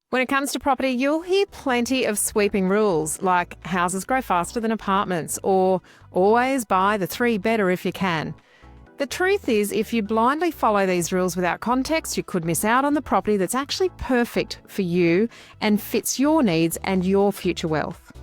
When it comes to property, you'll hear plenty of sweeping rules like houses grow faster than apartments or always buy the three better if you can. The truth is, if you blindly follow these rules without context, you could miss out on the property that's actually perfect for you and fits your needs and your future wealth.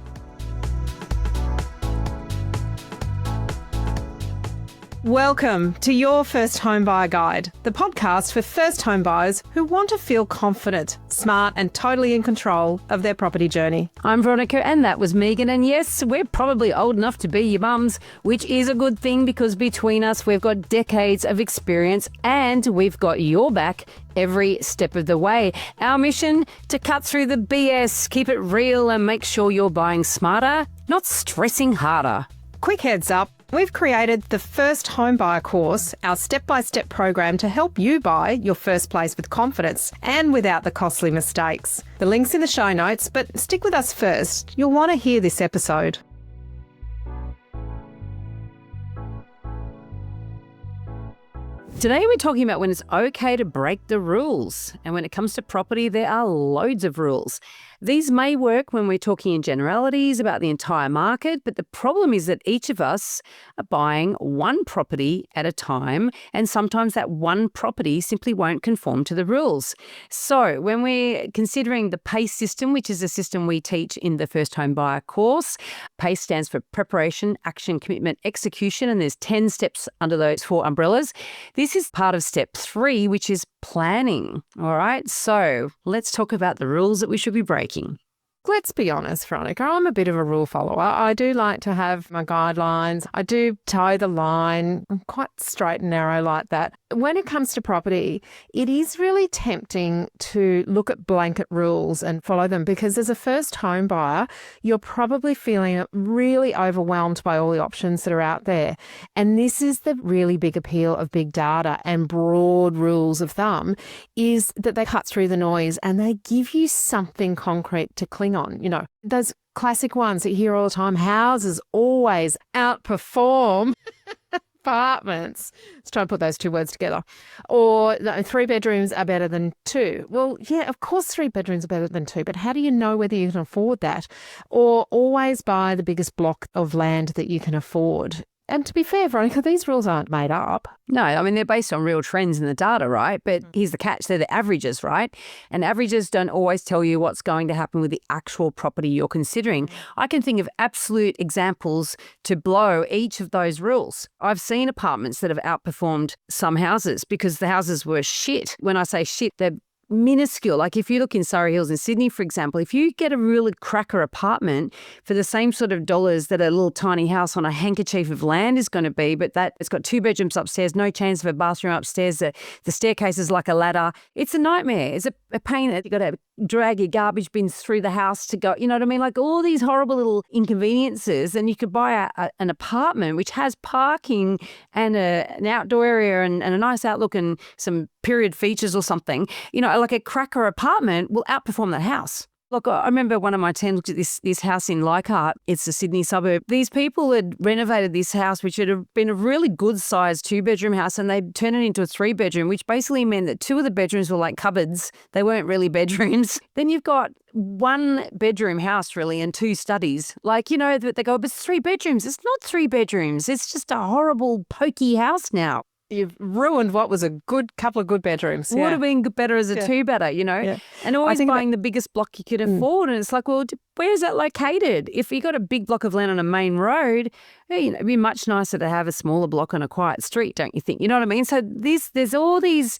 Welcome to Your First Home Buyer Guide, the podcast for first home buyers who want to feel confident, smart and totally in control of their property journey. I'm Veronica and that was Meighan, and yes, we're probably old enough to be your mums, which is a good thing because between us we've got decades of experience and we've got your back every step of the way. Our mission, to cut through the BS, keep it real and make sure you're buying smarter, not stressing harder. Quick heads up. We've created the First Home Buyer course, our step-by-step program to help you buy your first place with confidence and without the costly mistakes. The link's in the show notes, but stick with us first. You'll want to hear this episode. Today we're talking about when it's okay to break the rules. And when it comes to property, there are loads of rules. These may work when we're talking in generalities about the entire market, but the problem is that each of us are buying one property at a time, and sometimes that one property simply won't conform to the rules. So when we're considering the PACE system, which is a system we teach in the First Home Buyer course, PACE stands for Preparation, Action, Commitment, Execution, and there's 10 steps under those 4 umbrellas. This is part of step 3, which is planning. All right, so let's talk about the rules that we should be breaking. Let's be honest, Veronica, I'm a bit of a rule follower. I do like to have my guidelines. I do toe the line. I'm quite straight and narrow like that. When it comes to property, it is really tempting to look at blanket rules and follow them because as a first home buyer, you're probably feeling really overwhelmed by all the options that are out there. And this is the really big appeal of big data and broad rules of thumb, is that they cut through the noise and they give you something concrete to cling on. You know, those classic ones that you hear all the time, houses always outperform apartments. Let's try and put those two words together. Or 3 bedrooms are better than 2. Well, yeah, of course 3 bedrooms are better than 2, but how do you know whether you can afford that? Or always buy the biggest block of land that you can afford. And to be fair, Veronica, these rules aren't made up. No, I mean, they're based on real trends in the data, right? But here's the catch. They're the averages, right? And averages don't always tell you what's going to happen with the actual property you're considering. I can think of absolute examples to blow each of those rules. I've seen apartments that have outperformed some houses because the houses were shit. When I say shit, they're minuscule. Like if you look in Surrey Hills in Sydney, for example, if you get a really cracker apartment for the same sort of dollars that a little tiny house on a handkerchief of land is going to be, but that it's got 2 bedrooms upstairs, no chance of a bathroom upstairs, the staircase is like a ladder. It's a nightmare. It's a pain that you've got to drag your garbage bins through the house to go, you know what I mean? Like all these horrible little inconveniences. And you could buy an apartment which has parking and an outdoor area and a nice outlook and some period features or something, you know, like a cracker apartment will outperform that house. Look, I remember one of my team looked at this house in Leichhardt. It's a Sydney suburb. These people had renovated this house, which had been a really good-sized 2-bedroom house, and they'd turned it into a 3-bedroom, which basically meant that 2 of the bedrooms were like cupboards. They weren't really bedrooms. Then you've got 1-bedroom house, really, and 2 studies. Like, you know, they go, but it's 3 bedrooms. It's not 3 bedrooms. It's just a horrible, pokey house now. You've ruined what was a good couple of good bedrooms. Would have been better as a 2-bedder, you know, and always buying the biggest block you could afford. And it's like, well, where is that located? If you got a big block of land on a main road, you know, it'd be much nicer to have a smaller block on a quiet street, don't you think? You know what I mean? So there's all these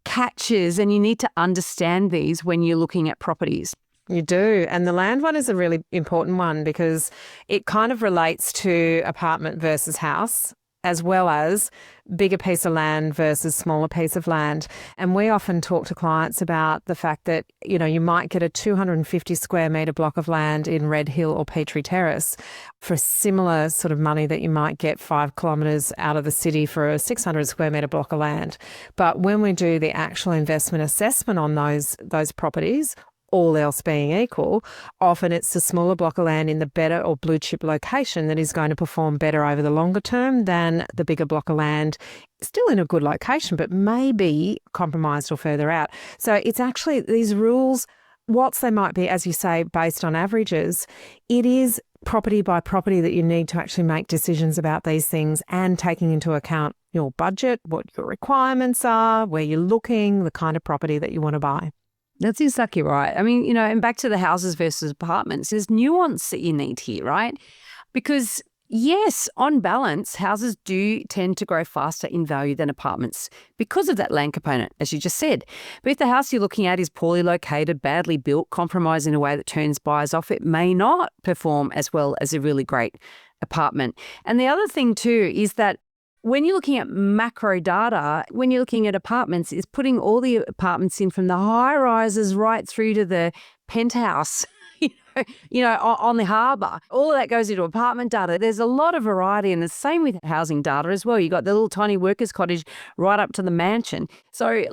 catches and you need to understand these when you're looking at properties. You do. And the land one is a really important one because it kind of relates to apartment versus house, as well as bigger piece of land versus smaller piece of land. And we often talk to clients about the fact that, you know, you might get a 250 square metre block of land in Red Hill or Petrie Terrace for similar sort of money that you might get 5 kilometres out of the city for a 600 square metre block of land. But when we do the actual investment assessment on those properties, all else being equal, often it's the smaller block of land in the better or blue chip location that is going to perform better over the longer term than the bigger block of land, still in a good location, but maybe compromised or further out. So it's actually, these rules whilst they might be, as you say, based on averages, it is property by property that you need to actually make decisions about these things, and taking into account your budget, what your requirements are, where you're looking, the kind of property that you want to buy. That's exactly right. I mean, and back to the houses versus apartments, there's nuance that you need here, right? Because yes, on balance, houses do tend to grow faster in value than apartments because of that land component, as you just said. But if the house you're looking at is poorly located, badly built, compromised in a way that turns buyers off, it may not perform as well as a really great apartment. And the other thing too is that when you're looking at macro data, when you're looking at apartments, is putting all the apartments in from the high rises right through to the penthouse. On the harbour. All of that goes into apartment data. There's a lot of variety, and the same with housing data as well. You got the little tiny workers' cottage right up to the mansion. So,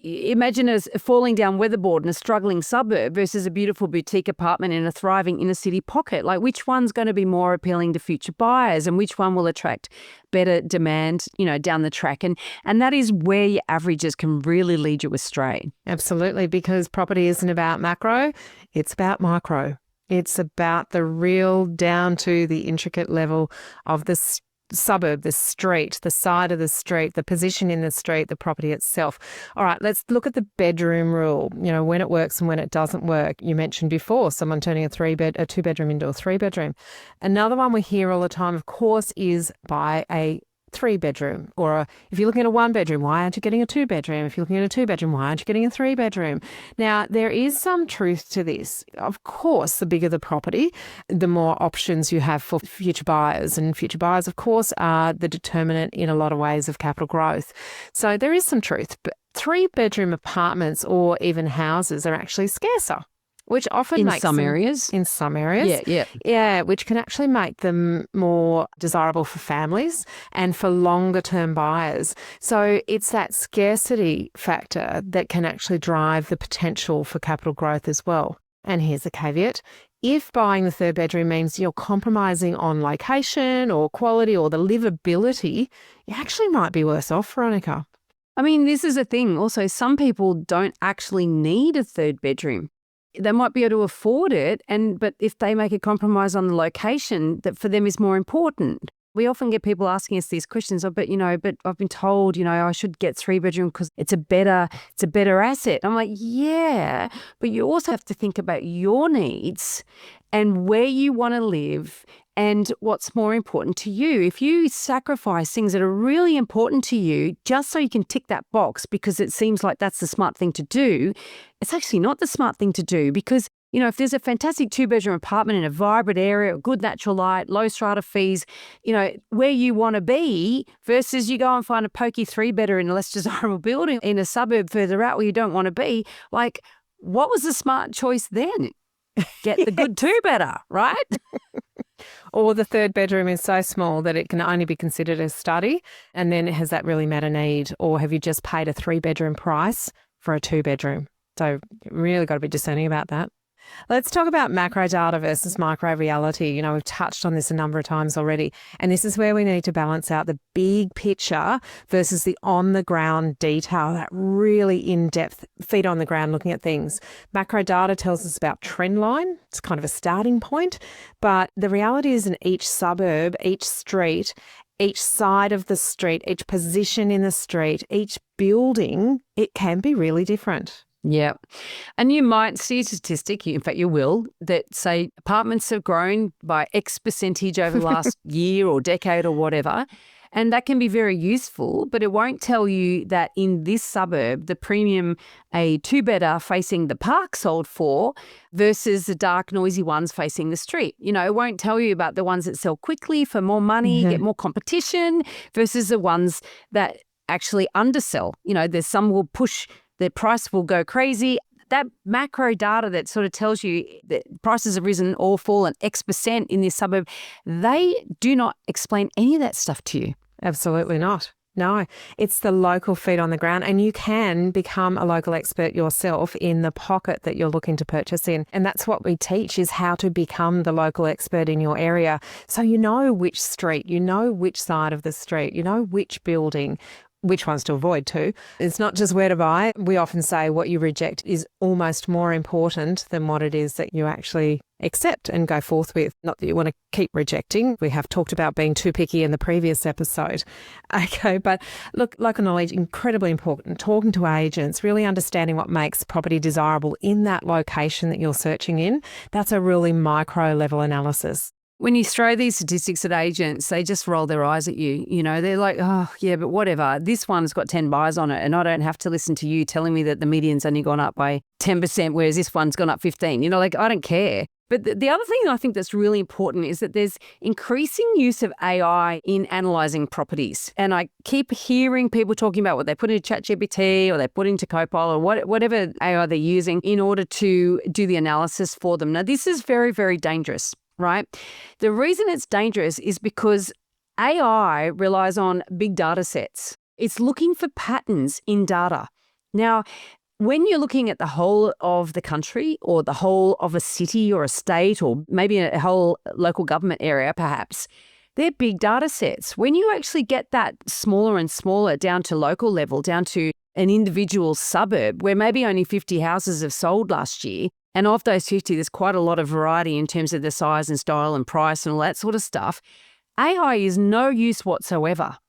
imagine a falling down weatherboard in a struggling suburb versus a beautiful boutique apartment in a thriving inner city pocket. Like, which one's going to be more appealing to future buyers, and which one will attract better demand, down the track? And that is where your averages can really lead you astray. Absolutely, because property isn't about macro, it's about micro. It's about the real down to the intricate level of the suburb, the street, the side of the street, the position in the street, the property itself. All right, let's look at the bedroom rule, when it works and when it doesn't work. You mentioned before someone turning a two-bedroom into a three-bedroom. Another one we hear all the time, of course, is buy a three-bedroom. Or if you're looking at a one-bedroom, why aren't you getting a two-bedroom? If you're looking at a two-bedroom, why aren't you getting a three-bedroom? Now, there is some truth to this. Of course, the bigger the property, the more options you have for future buyers. And future buyers, of course, are the determinant in a lot of ways of capital growth. So there is some truth. But three-bedroom apartments or even houses are actually scarcer, which often makes them, in some areas. Yeah, which can actually make them more desirable for families and for longer term buyers. So it's that scarcity factor that can actually drive the potential for capital growth as well. And here's a caveat. If buying the third bedroom means you're compromising on location or quality or the livability, you actually might be worse off, Veronica. I mean, this is a thing. Also, some people don't actually need a third bedroom. They might be able to afford it, but if they make a compromise on the location, that for them is more important. We often get people asking us these questions, but I've been told, I should get three-bedroom because it's a better asset. I'm like, yeah, but you also have to think about your needs and where you want to live and what's more important to you. If you sacrifice things that are really important to you just so you can tick that box because it seems like that's the smart thing to do, it's actually not the smart thing to do, because if there's a fantastic two-bedroom apartment in a vibrant area, good natural light, low strata fees, where you want to be, versus you go and find a pokey three-bedder in a less desirable building in a suburb further out where you don't want to be, like, what was the smart choice then? Get the good two-bedder, right? Or the third bedroom is so small that it can only be considered a study, and then has that really met a need? Or have you just paid a three-bedroom price for a two-bedroom? So really got to be discerning about that. Let's talk about macro data versus micro reality. We've touched on this a number of times already, and this is where we need to balance out the big picture versus the on-the-ground detail, that really in-depth feet on the ground looking at things. Macro data tells us about trend line. It's kind of a starting point, but the reality is in each suburb, each street, each side of the street, each position in the street, each building, it can be really different. Yeah. And you might see a statistic, in fact you will, that say apartments have grown by X percentage over the last year or decade or whatever. And that can be very useful, but it won't tell you that in this suburb, the premium, a two-bedder facing the park sold for versus the dark, noisy ones facing the street. It won't tell you about the ones that sell quickly for more money, get more competition, versus the ones that actually undersell. There's some will push, the price will go crazy. That macro data that sort of tells you that prices have risen or fallen X percent in this suburb, they do not explain any of that stuff to you. Absolutely not. No, it's the local feet on the ground, and you can become a local expert yourself in the pocket that you're looking to purchase in. And that's what we teach, is how to become the local expert in your area. So you know which street, you know which side of the street, you know which building, which ones to avoid too. It's not just where to buy. We often say what you reject is almost more important than what it is that you actually accept and go forth with. Not that you want to keep rejecting. We have talked about being too picky in the previous episode. Okay, but look, local knowledge, incredibly important. Talking to agents, really understanding what makes property desirable in that location that you're searching in. That's a really micro level analysis. When you throw these statistics at agents, they just roll their eyes at you. You know, they're like, oh, yeah, but whatever. This one's got 10 buyers on it and I don't have to listen to you telling me that the median's only gone up by 10%, whereas this one's gone up 15. You know, like I don't care. But the other thing I think that's really important is that there's increasing use of AI in analysing properties. And I keep hearing people talking about what they put into ChatGPT or they put into Copilot or whatever AI they're using in order to do the analysis for them. Now, this is very, very dangerous. Right? The reason it's dangerous is because AI relies on big data sets. It's looking for patterns in data. Now, when you're looking at the whole of the country or the whole of a city or a state or maybe a whole local government area, perhaps, they're big data sets. When you actually get that smaller and smaller down to local level, down to an individual suburb where maybe only 50 houses have sold last year, and of those 50, there's quite a lot of variety in terms of the size and style and price and all that sort of stuff. AI is no use whatsoever.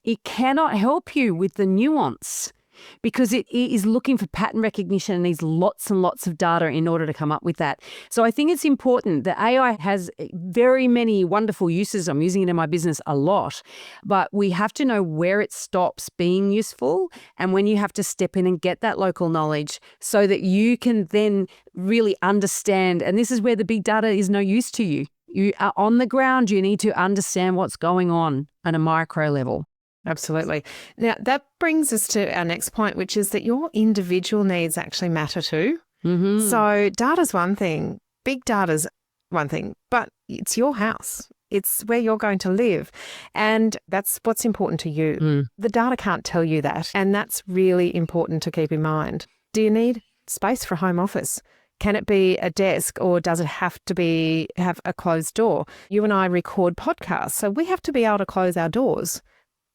It cannot help you with the nuance because it is looking for pattern recognition and needs lots and lots of data in order to come up with that. So I think it's important that AI has very many wonderful uses. I'm using it in my business a lot, but we have to know where it stops being useful and when you have to step in and get that local knowledge so that you can then really understand. And this is where the big data is no use to you. You are on the ground. You need to understand what's going on a micro level. Absolutely. Now, that brings us to our next point, which is that your individual needs actually matter too. Mm-hmm. So data's one thing, big data's one thing, but it's your house. It's where you're going to live. And that's what's important to you. Mm. The data can't tell you that. And that's really important to keep in mind. Do you need space for a home office? Can it be a desk or does it have to have a closed door? You and I record podcasts, so we have to be able to close our doors.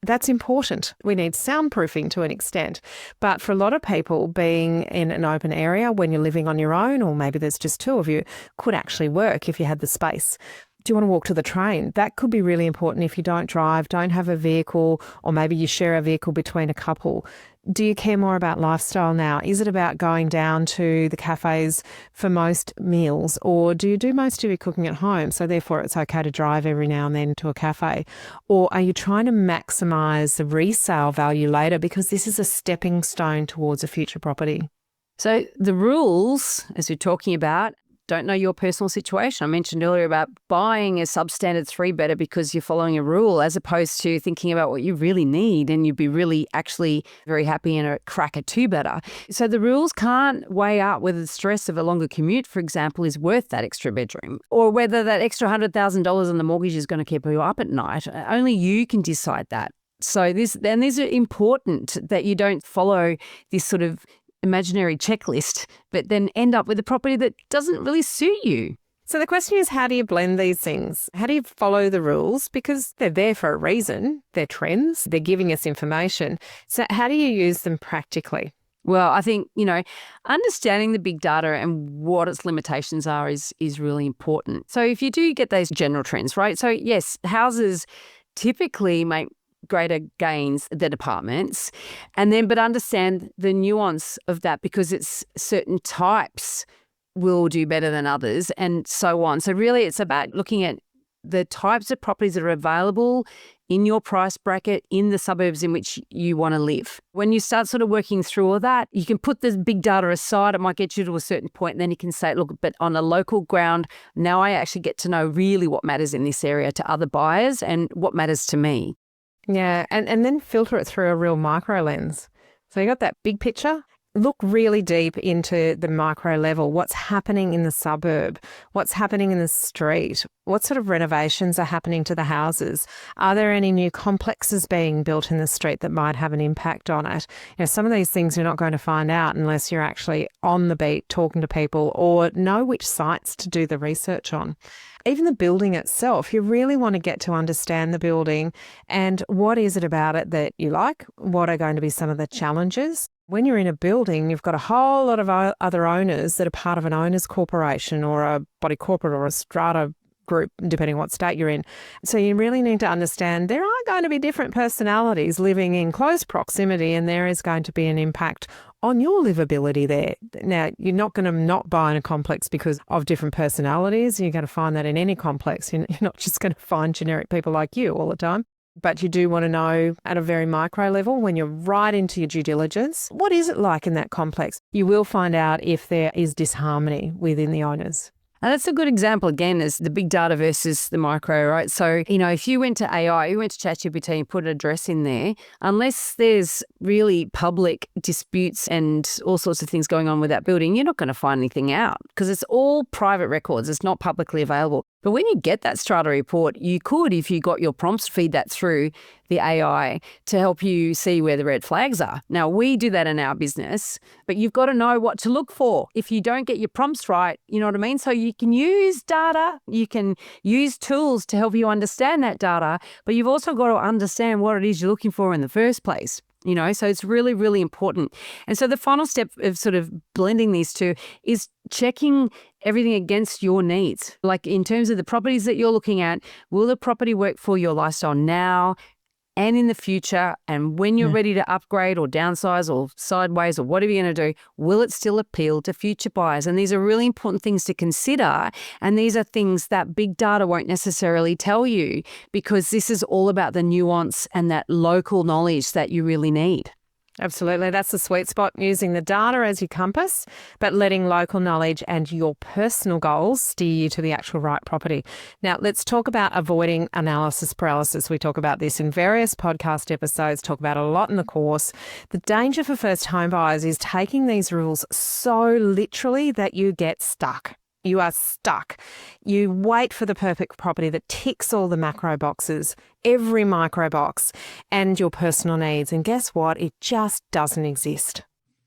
That's important. We need soundproofing to an extent. But for a lot of people, being in an open area when you're living on your own, or maybe there's just two of you, could actually work if you had the space. Do you want to walk to the train? That could be really important if you don't drive, don't have a vehicle, or maybe you share a vehicle between a couple. Do you care more about lifestyle now? Is it about going down to the cafes for most meals, or do you do most of your cooking at home? So therefore it's okay to drive every now and then to a cafe. Or are you trying to maximise the resale value later because this is a stepping stone towards a future property? So the rules, as we're talking about, don't know your personal situation. I mentioned earlier about buying a substandard 3-bedder because you're following a rule as opposed to thinking about what you really need and you'd be really actually very happy in a cracker 2-bedder. So the rules can't weigh out whether the stress of a longer commute, for example, is worth that extra bedroom or whether that extra $100,000 on the mortgage is going to keep you up at night. Only you can decide that. So these are important that you don't follow this sort of imaginary checklist, but then end up with a property that doesn't really suit you. So the question is, how do you blend these things? How do you follow the rules? Because they're there for a reason. They're trends. They're giving us information. So how do you use them practically? Well, I think, understanding the big data and what its limitations are is really important. So if you do get those general trends, right? So yes, houses typically make greater gains than apartments, but understand the nuance of that because it's certain types will do better than others and so on. So really it's about looking at the types of properties that are available in your price bracket in the suburbs in which you want to live. When you start sort of working through all that, you can put the big data aside. It might get you to a certain point and then you can say, look, but on a local ground, now I actually get to know really what matters in this area to other buyers and what matters to me. Yeah, and then filter it through a real micro lens. So you got that big picture look really deep into the micro level. What's happening in the suburb? What's happening in the street? What sort of renovations are happening to the houses? Are there any new complexes being built in the street that might have an impact on it? Some of these things you're not going to find out unless you're actually on the beat talking to people or know which sites to do the research on. Even the building itself, you really want to get to understand the building and what is it about it that you like? What are going to be some of the challenges? When you're in a building, you've got a whole lot of other owners that are part of an owners corporation or a body corporate or a strata group, depending on what state you're in. So you really need to understand there are going to be different personalities living in close proximity, and there is going to be an impact on your livability there. Now, you're not going to not buy in a complex because of different personalities. You're going to find that in any complex. You're not just going to find generic people like you all the time. But you do want to know at a very micro level, when you're right into your due diligence, what is it like in that complex? You will find out if there is disharmony within the owners. And that's a good example, again, is the big data versus the micro, right? So, if you went to AI, you went to ChatGPT and put an address in there, unless there's really public disputes and all sorts of things going on with that building, you're not going to find anything out because it's all private records. It's not publicly available. But when you get that strata report, you could, if you got your prompts, feed that through the AI to help you see where the red flags are. Now, we do that in our business, but you've got to know what to look for. If you don't get your prompts right, you know what I mean? So you can use data, you can use tools to help you understand that data, but you've also got to understand what it is you're looking for in the first place. So it's really, really important. And so the final step of sort of blending these two is checking everything against your needs. Like in terms of the properties that you're looking at, will the property work for your lifestyle now and in the future? And when you're ready to upgrade or downsize or sideways or whatever you're going to do, will it still appeal to future buyers? And these are really important things to consider. And these are things that big data won't necessarily tell you, because this is all about the nuance and that local knowledge that you really need. Absolutely. That's the sweet spot, using the data as your compass, but letting local knowledge and your personal goals steer you to the actual right property. Now, let's talk about avoiding analysis paralysis. We talk about this in various podcast episodes, talk about it a lot in the course. The danger for first home buyers is taking these rules so literally that you get stuck. You are stuck. You wait for the perfect property that ticks all the macro boxes, every micro box, and your personal needs. And guess what? It just doesn't exist.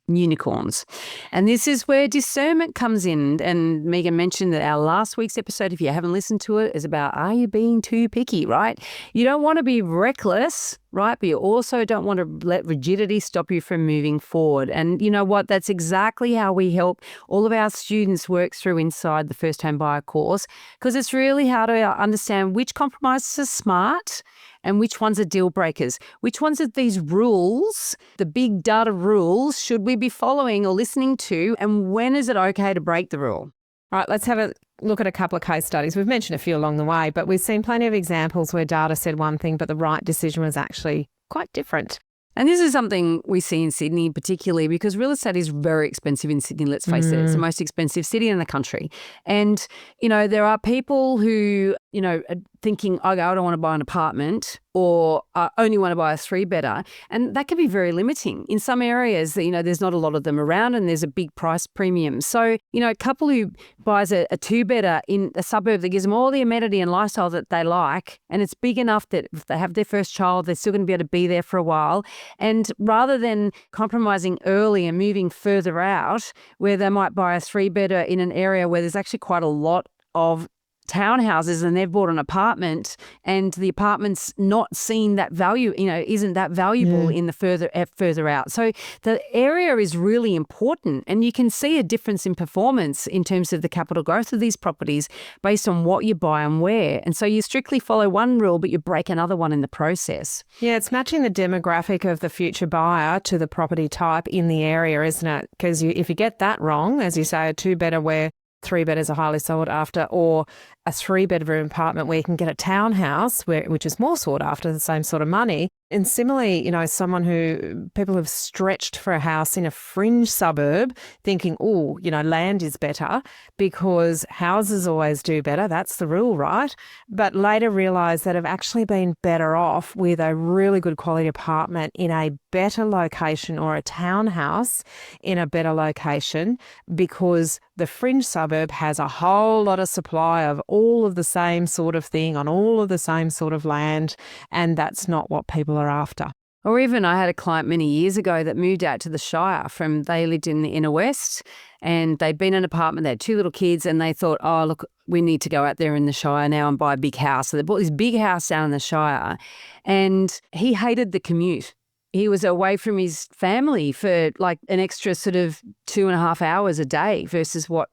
Unicorns. And this is where discernment comes in. And Meighan mentioned that our last week's episode, if you haven't listened to it, is about, are you being too picky, right? You don't want to be reckless, right? But you also don't want to let rigidity stop you from moving forward. And you know what? That's exactly how we help all of our students work through inside the First Home Buyer course, because it's really how to understand which compromises are smart and which ones are deal breakers. Which ones of these rules, the big data rules, should we be following or listening to, and when is it okay to break the rule? All right, let's have a look at a couple of case studies. We've mentioned a few along the way, but we've seen plenty of examples where data said one thing, but the right decision was actually quite different. And this is something we see in Sydney particularly, because real estate is very expensive in Sydney, let's face it. It's the most expensive city in the country. And, there are people who, are thinking, I don't want to buy an apartment, or I only want to buy a 3-bedder. And that can be very limiting. In some areas, there's not a lot of them around and there's a big price premium. So, a couple who buys a 2-bedder in a suburb that gives them all the amenity and lifestyle that they like, and it's big enough that if they have their first child, they're still going to be able to be there for a while. And rather than compromising early and moving further out, where they might buy a 3-bedder in an area where there's actually quite a lot of townhouses and they've bought an apartment and the apartment's not seen that value, isn't that valuable in the further out. So the area is really important, and you can see a difference in performance in terms of the capital growth of these properties based on what you buy and where. And so you strictly follow one rule, but you break another one in the process. Yeah, it's matching the demographic of the future buyer to the property type in the area, isn't it? Because if you get that wrong, as you say, a 2-bedder where 3-bedders are highly sought after, or a 3-bedroom apartment where you can get a townhouse, which is more sought after, the same sort of money. And similarly, someone who people have stretched for a house in a fringe suburb thinking, land is better because houses always do better. That's the rule, right? But later realise that have actually been better off with a really good quality apartment in a better location or a townhouse in a better location because the fringe suburb has a whole lot of supply of all of the same sort of thing on all of the same sort of land, and that's not what people are after. Or even I had a client many years ago that moved out to the Shire they lived in the inner west and they'd been in an apartment, they had 2 little kids and they thought, oh, look, we need to go out there in the Shire now and buy a big house. So they bought this big house down in the Shire and he hated the commute. He was away from his family for like an extra sort of 2.5 hours a day versus what,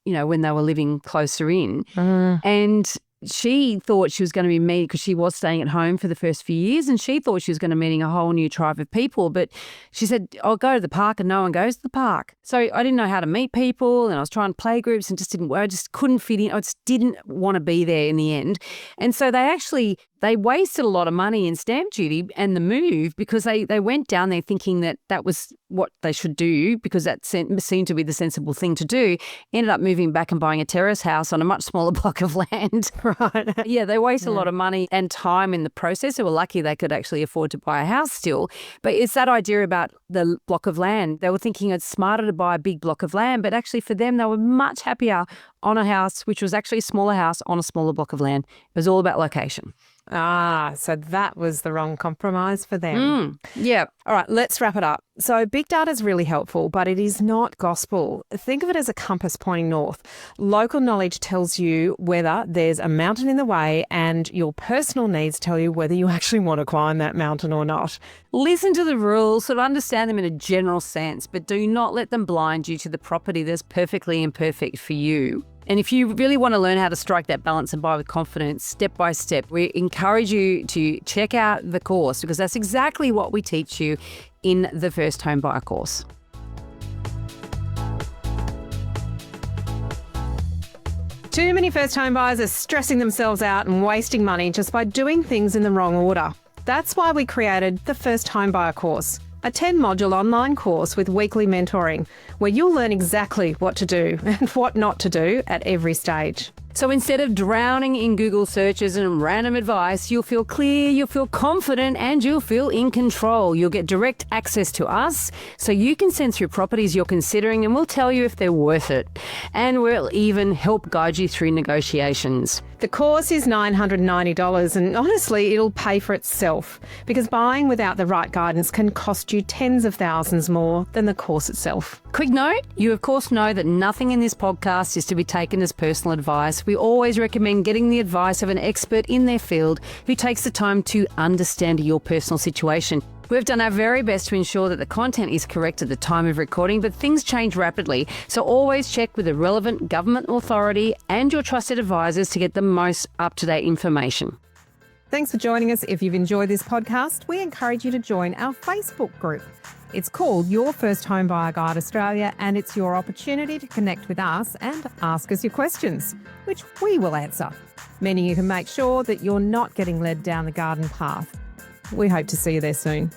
when they were living closer in. And she thought she was going to be meeting, because she was staying at home for the first few years, and she thought she was going to be meeting a whole new tribe of people. But she said, I'll go to the park, and no one goes to the park. So I didn't know how to meet people, and I was trying play groups and just didn't work. I just couldn't fit in. I just didn't want to be there in the end. And so they wasted a lot of money in stamp duty and the move because they went down there thinking that was what they should do because that seemed to be the sensible thing to do. Ended up moving back and buying a terrace house on a much smaller block of land. Right. Yeah, they wasted a lot of money and time in the process. They were lucky they could actually afford to buy a house still. But it's that idea about the block of land. They were thinking it's smarter to buy a big block of land, but actually for them, they were much happier on a house, which was actually a smaller house on a smaller block of land. It was all about location. So that was the wrong compromise for them. Yeah. All right, let's wrap it up. So big data is really helpful, but it is not gospel. Think of it as a compass pointing north. Local knowledge tells you whether there's a mountain in the way, and your personal needs tell you whether you actually want to climb that mountain or not. Listen to the rules, sort of understand them in a general sense, but do not let them blind you to the property that's perfectly imperfect for you. And if you really want to learn how to strike that balance and buy with confidence, step by step, we encourage you to check out the course because that's exactly what we teach you in the First Home Buyer course. Too many first home buyers are stressing themselves out and wasting money just by doing things in the wrong order. That's why we created the First Home Buyer course, a 10-module online course with weekly mentoring, where you'll learn exactly what to do and what not to do at every stage. So instead of drowning in Google searches and random advice, you'll feel clear, you'll feel confident, and you'll feel in control. You'll get direct access to us so you can send through properties you're considering and we'll tell you if they're worth it. And we'll even help guide you through negotiations. The course is $990 and honestly, it'll pay for itself because buying without the right guidance can cost you tens of thousands more than the course itself. Quick note, you of course know that nothing in this podcast is to be taken as personal advice. We always recommend getting the advice of an expert in their field who takes the time to understand your personal situation. We've done our very best to ensure that the content is correct at the time of recording, but things change rapidly. So always check with the relevant government authority and your trusted advisors to get the most up-to-date information. Thanks for joining us. If you've enjoyed this podcast, we encourage you to join our Facebook group. It's called Your First Home Buyer Guide Australia, and it's your opportunity to connect with us and ask us your questions, which we will answer, meaning you can make sure that you're not getting led down the garden path. We hope to see you there soon.